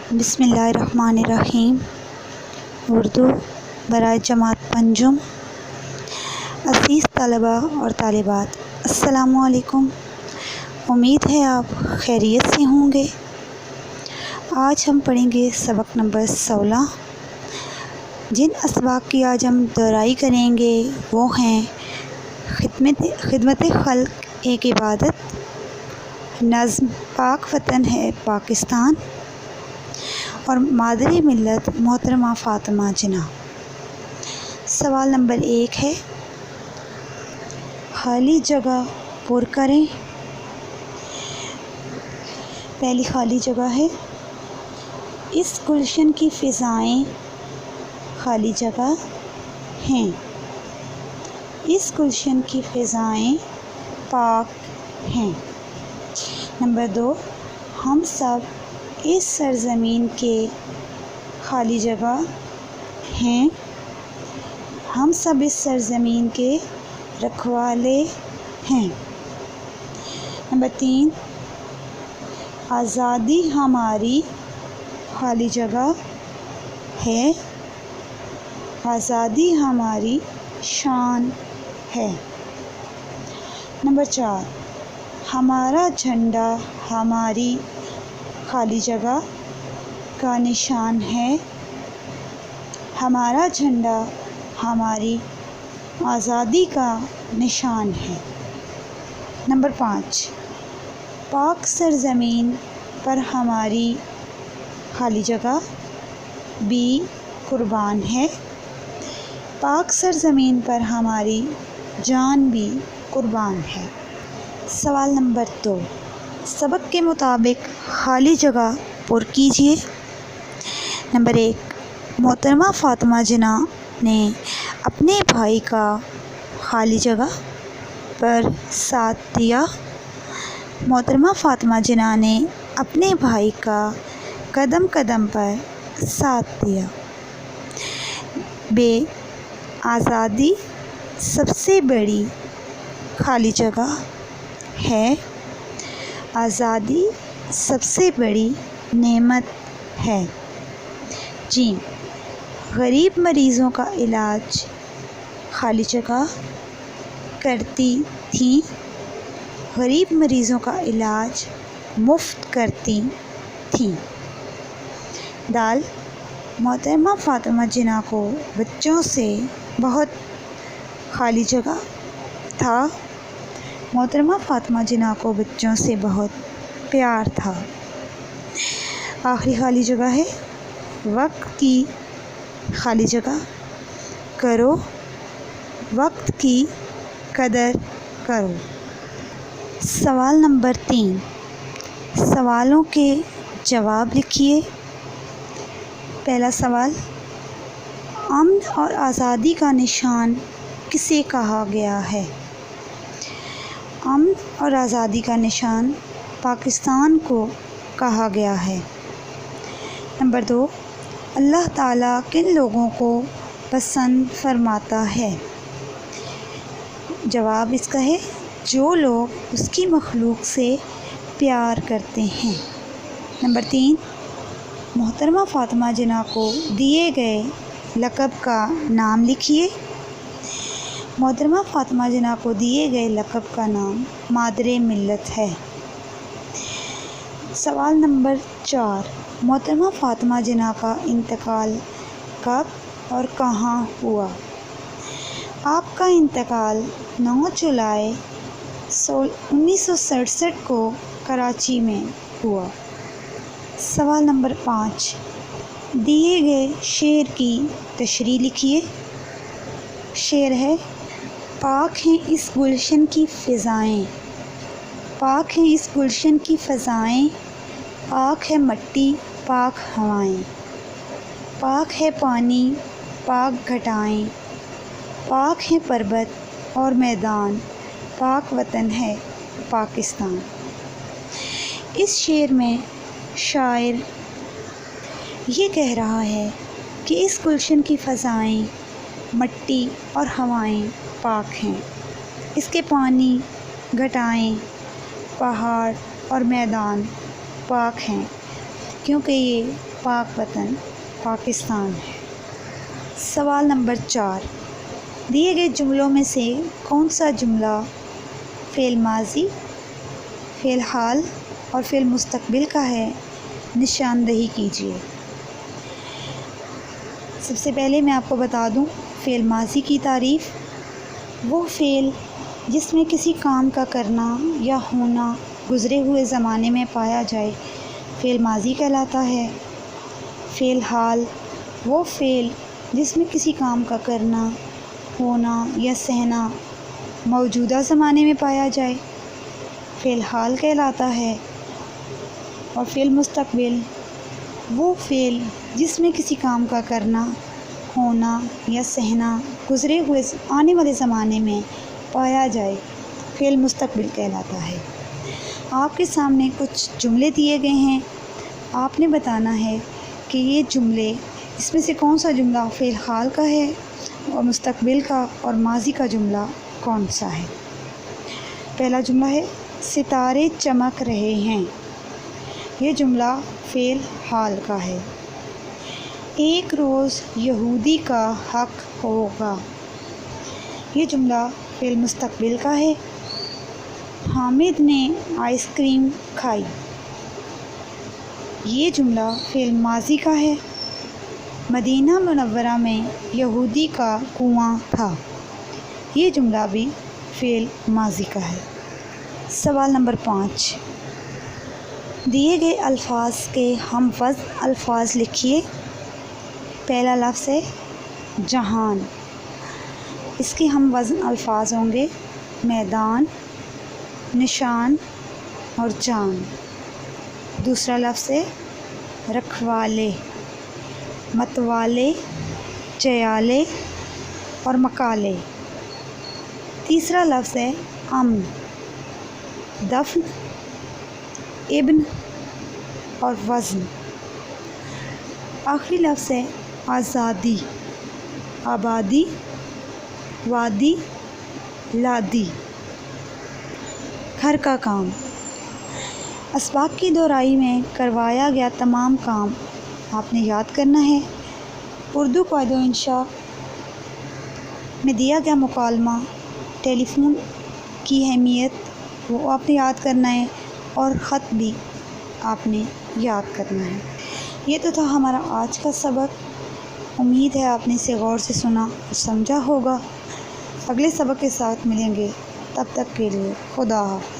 بسم اللہ الرحمن الرحیم۔ اردو برائے جماعت پنجم۔ عزیز طلبہ اور طالبات، السلام علیکم۔ امید ہے آپ خیریت سے ہوں گے۔ آج ہم پڑھیں گے سبق نمبر 16۔ جن اسباق کی آج ہم دہرائی کریں گے وہ ہیں خدمت خلق ایک عبادت، نظم پاک وطن ہے پاکستان، اور مادری ملت محترمہ فاطمہ جناح۔ سوال نمبر 1 ہے، خالی جگہ پر کریں۔ پہلی خالی جگہ ہے، اس گلشن کی فضائیں خالی جگہ ہیں۔ اس گلشن کی فضائیں پاک ہیں۔ نمبر 2، ہم سب اس سرزمین کے خالی جگہ ہیں۔ ہم سب اس سرزمین کے رکھوالے ہیں۔ نمبر 3، آزادی ہماری خالی جگہ ہے، آزادی ہماری شان ہے۔ نمبر 4، ہمارا جھنڈا ہماری خالی جگہ کا نشان ہے، ہمارا جھنڈا ہماری آزادی کا نشان ہے۔ نمبر 5، پاک سرزمین پر ہماری خالی جگہ بھی قربان ہے، پاک سرزمین پر ہماری جان بھی قربان ہے۔ سوال نمبر 2، سبق کے مطابق خالی جگہ پر کیجیے۔ نمبر 1، محترمہ فاطمہ جناح نے اپنے بھائی کا خالی جگہ پر ساتھ دیا۔ محترمہ فاطمہ جناح نے اپنے بھائی کا قدم قدم پر ساتھ دیا۔ ب، آزادی سب سے بڑی خالی جگہ ہے، آزادی سب سے بڑی نعمت ہے۔ ج، غریب مریضوں کا علاج خالی جگہ کرتی تھیں، غریب مریضوں کا علاج مفت کرتی تھیں۔ د، محترمہ فاطمہ جناح کو بچوں سے بہت خالی جگہ تھا، محترمہ فاطمہ جناح کو بچوں سے بہت پیار تھا۔ آخری خالی جگہ ہے، وقت کی خالی جگہ کرو، وقت کی قدر کرو۔ سوال نمبر 3، سوالوں کے جواب لکھیے۔ پہلا سوال، امن اور آزادی کا نشان کسے کہا گیا ہے؟ امن اور آزادی کا نشان پاکستان کو کہا گیا ہے۔ نمبر 2، اللہ تعالیٰ کن لوگوں کو پسند فرماتا ہے؟ جواب اس کا ہے، جو لوگ اس کی مخلوق سے پیار کرتے ہیں۔ نمبر 3، محترمہ فاطمہ جناح کو دیے گئے لقب کا نام لکھیے۔ محترمہ فاطمہ جناح کو دیے گئے لقب کا نام مادر ملت ہے۔ سوال نمبر 4، محترمہ فاطمہ جناح کا انتقال کب اور کہاں ہوا؟ آپ کا انتقال 9 جولائی 1967 کو کراچی میں ہوا۔ سوال نمبر 5، دیے گئے شعر کی تشریح لکھیے۔ شعر ہے، پاک ہیں اس گلشن کی فضائیں، پاک ہیں اس گلشن کی فضائیں، پاک ہے مٹی پاک ہوائیں، پاک ہے پانی پاک گھٹائیں، پاک ہے پربت اور میدان، پاک وطن ہے پاکستان۔ اس شعر میں شاعر یہ کہہ رہا ہے کہ اس گلشن کی فضائیں، مٹی اور ہوائیں پاک ہیں، اس کے پانی، گھٹائیں، پہاڑ اور میدان پاک ہیں، کیونکہ یہ پاک وطن پاکستان ہے۔ سوال نمبر 4، دیے گئے جملوں میں سے کون سا جملہ فعل ماضی، فعل حال اور فعل مستقبل کا ہے؟ نشاندہی کیجیے۔ سب سے پہلے میں آپ کو بتا دوں فعل ماضی کی تعریف۔ وہ فعل جس میں کسی کام کا کرنا یا ہونا گزرے ہوئے زمانے میں پایا جائے فعل ماضی کہلاتا ہے۔ فعل حال وہ فعل جس میں کسی کام کا کرنا، ہونا یا سہنا موجودہ زمانے میں پایا جائے فعل حال کہلاتا ہے۔ اور فعل مستقبل وہ فعل جس میں کسی کام کا کرنا، ہونا یا سہنا گزرے ہوئے آنے والے زمانے میں پایا جائے فعل مستقبل کہلاتا ہے۔ آپ کے سامنے کچھ جملے دیے گئے ہیں، آپ نے بتانا ہے کہ یہ جملے اس میں سے کون سا جملہ فعل حال کا ہے اور مستقبل کا اور ماضی کا جملہ کون سا ہے۔ پہلا جملہ ہے ستارے چمک رہے ہیں، یہ جملہ فعل حال کا ہے۔ ایک روز یہودی کا حق ہوگا، یہ جملہ فعل مستقبل کا ہے۔ حامد نے آئس کریم کھائی، یہ جملہ فعل ماضی کا ہے۔ مدینہ منورہ میں یہودی کا کنواں تھا، یہ جملہ بھی فعل ماضی کا ہے۔ سوال نمبر 5، دیے گئے الفاظ کے ہم وزن الفاظ لکھیے۔ پہلا لفظ ہے جہان، اس کے ہم وزن الفاظ ہوں گے میدان، نشان اور جان۔ دوسرا لفظ ہے رکھوالے، متوالے، چیالے اور مکالے۔ تیسرا لفظ ہے امن، دفن، ابن اور وزن۔ آخری لفظ ہے آزادی، آبادی، وادی، لادی۔ گھر کا کام، اسباق کی دہرائی میں کروایا گیا تمام کام آپ نے یاد کرنا ہے۔ اردو قواعد و انشاء میں دیا گیا مکالمہ، ٹیلی فون کی اہمیت وہ آپ نے یاد کرنا ہے، اور خط بھی آپ نے یاد کرنا ہے۔ یہ تو تھا ہمارا آج کا سبق، امید ہے آپ نے اسے غور سے سنا اور سمجھا ہوگا۔ اگلے سبق کے ساتھ ملیں گے، تب تک کے لیے خدا حافظ۔